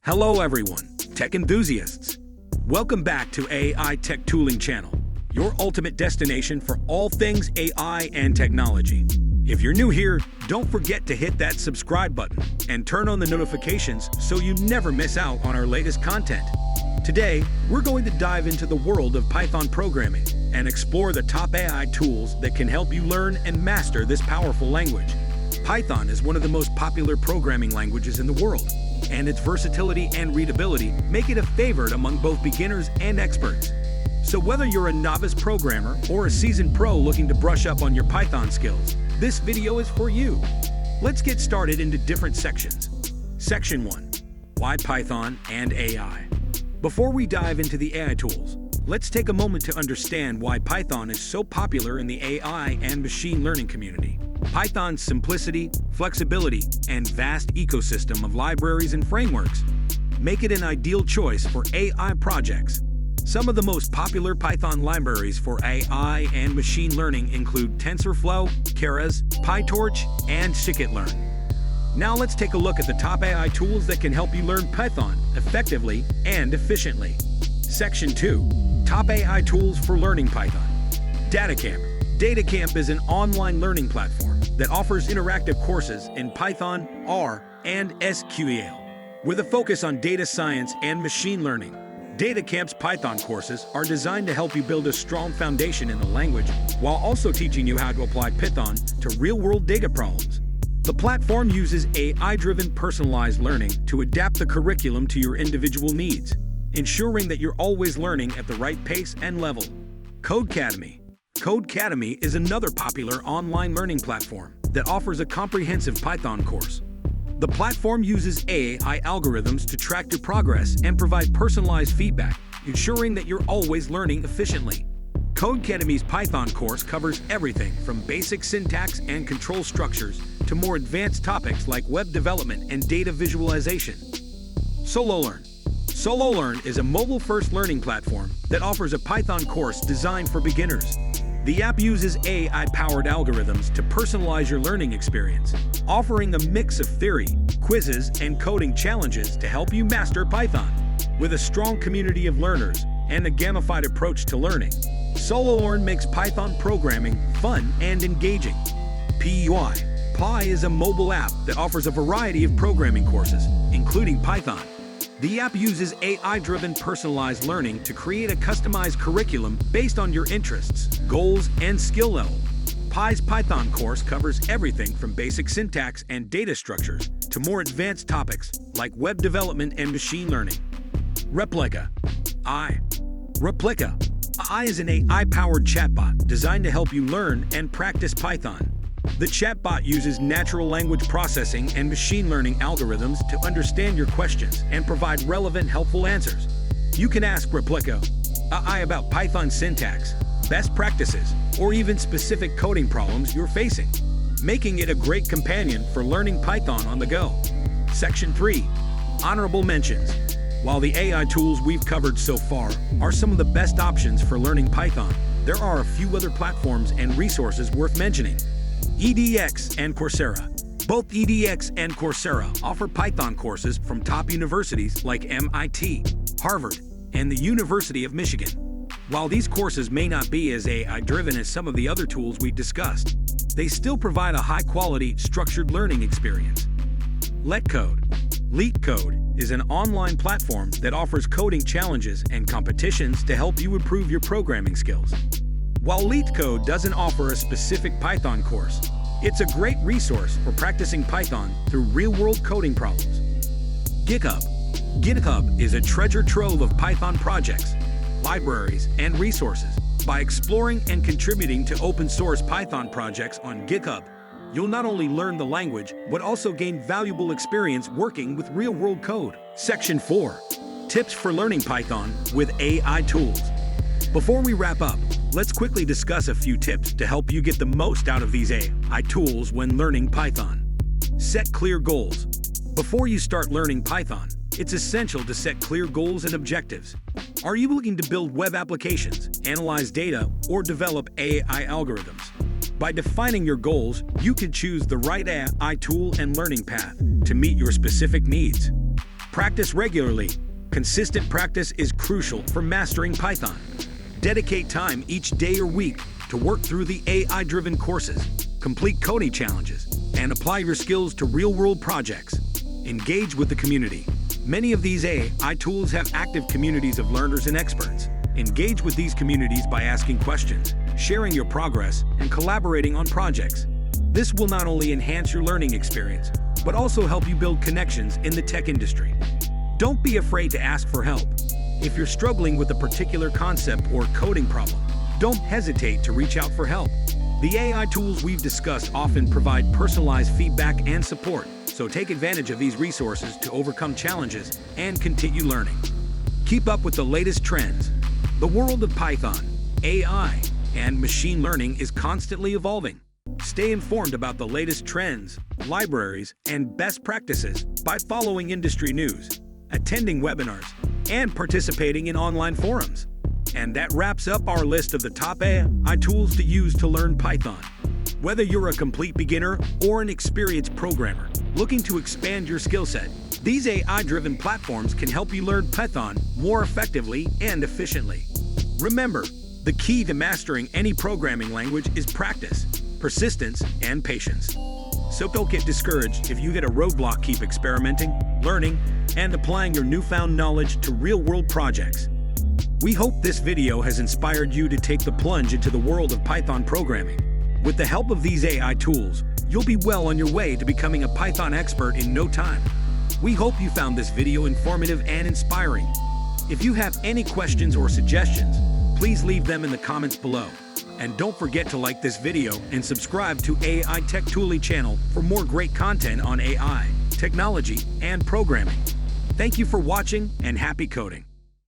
Hello everyone, tech enthusiasts. Welcome back to AI Tech Tooling Channel, your ultimate destination for all things AI and technology. If you're new here, don't forget to hit that subscribe button and turn on the notifications so you never miss out on our latest content. Today, we're going to dive into the world of Python programming and explore the top AI tools that can help you learn and master this powerful language. Python is one of the most popular programming languages in the world, and its versatility and readability make it a favorite among both beginners and experts. So whether you're a novice programmer or a seasoned pro looking to brush up on your Python skills, this video is for you. Let's get started into different sections. Section 1. Why Python and AI? Before we dive into the AI tools, let's take a moment to understand why Python is so popular in the AI and machine learning community. Python's simplicity, flexibility, and vast ecosystem of libraries and frameworks make it an ideal choice for AI projects. Some of the most popular Python libraries for AI and machine learning include TensorFlow, Keras, PyTorch, and scikit-learn. Now let's take a look at the top AI tools that can help you learn Python effectively and efficiently. Section 2. Top AI tools for learning Python. DataCamp. DataCamp is an online learning platform that offers interactive courses in Python, R, and SQL, with a focus on data science and machine learning. DataCamp's Python courses are designed to help you build a strong foundation in the language while also teaching you how to apply Python to real-world data problems. The platform uses AI-driven personalized learning to adapt the curriculum to your individual needs, ensuring that you're always learning at the right pace and level. Codecademy. Codecademy is another popular online learning platform that offers a comprehensive Python course. The platform uses AI algorithms to track your progress and provide personalized feedback, ensuring that you're always learning efficiently. Codecademy's Python course covers everything from basic syntax and control structures to more advanced topics like web development and data visualization. SoloLearn. SoloLearn is a mobile-first learning platform that offers a Python course designed for beginners. The app uses AI-powered algorithms to personalize your learning experience, offering a mix of theory, quizzes, and coding challenges to help you master Python. With a strong community of learners and a gamified approach to learning, SoloLearn makes Python programming fun and engaging. Pi. Pi is a mobile app that offers a variety of programming courses, including Python. The app uses AI-driven personalized learning to create a customized curriculum based on your interests, goals, and skill level. Pi's Python course covers everything from basic syntax and data structures to more advanced topics like web development and machine learning. Replika. Replika is an AI-powered chatbot designed to help you learn and practice Python. The chatbot uses natural language processing and machine learning algorithms to understand your questions and provide relevant, helpful answers. You can ask Replika about Python syntax, best practices, or even specific coding problems you're facing, making it a great companion for learning Python on the go. Section 3. Honorable mentions. While the AI tools we've covered so far are some of the best options for learning Python, there are a few other platforms and resources worth mentioning. edX and Coursera. Both edX and Coursera offer Python courses from top universities like MIT, Harvard, and the University of Michigan. While these courses may not be as AI-driven as some of the other tools we've discussed, they still provide a high-quality, structured learning experience. LeetCode. LeetCode is an online platform that offers coding challenges and competitions to help you improve your programming skills. While LeetCode doesn't offer a specific Python course, it's a great resource for practicing Python through real-world coding problems. GitHub. GitHub is a treasure trove of Python projects, libraries, and resources. By exploring and contributing to open-source Python projects on GitHub, you'll not only learn the language, but also gain valuable experience working with real-world code. Section 4. Tips for learning Python with AI tools. Before we wrap up, let's quickly discuss a few tips to help you get the most out of these AI tools when learning Python. Set clear goals. Before you start learning Python, it's essential to set clear goals and objectives. Are you looking to build web applications, analyze data, or develop AI algorithms? By defining your goals, you can choose the right AI tool and learning path to meet your specific needs. Practice regularly. Consistent practice is crucial for mastering Python. Dedicate time each day or week to work through the AI-driven courses, complete coding challenges, and apply your skills to real-world projects. Engage with the community. Many of these AI tools have active communities of learners and experts. Engage with these communities by asking questions, sharing your progress, and collaborating on projects. This will not only enhance your learning experience, but also help you build connections in the tech industry. Don't be afraid to ask for help. If you're struggling with a particular concept or coding problem, don't hesitate to reach out for help. The AI tools we've discussed often provide personalized feedback and support, so take advantage of these resources to overcome challenges and continue learning. Keep up with the latest trends. The world of Python, AI, and machine learning is constantly evolving. Stay informed about the latest trends, libraries, and best practices by following industry news, attending webinars, and participating in online forums. And that wraps up our list of the top AI tools to use to learn Python. Whether you're a complete beginner or an experienced programmer looking to expand your skill set, these AI-driven platforms can help you learn Python more effectively and efficiently. Remember, the key to mastering any programming language is practice, persistence, and patience. So don't get discouraged if you hit a roadblock. Keep experimenting, learning, and applying your newfound knowledge to real-world projects. We hope this video has inspired you to take the plunge into the world of Python programming. With the help of these AI tools, you'll be well on your way to becoming a Python expert in no time. We hope you found this video informative and inspiring. If you have any questions or suggestions, please leave them in the comments below. And don't forget to like this video and subscribe to AI Tech Tooling channel for more great content on AI, technology, and programming. Thank you for watching and happy coding.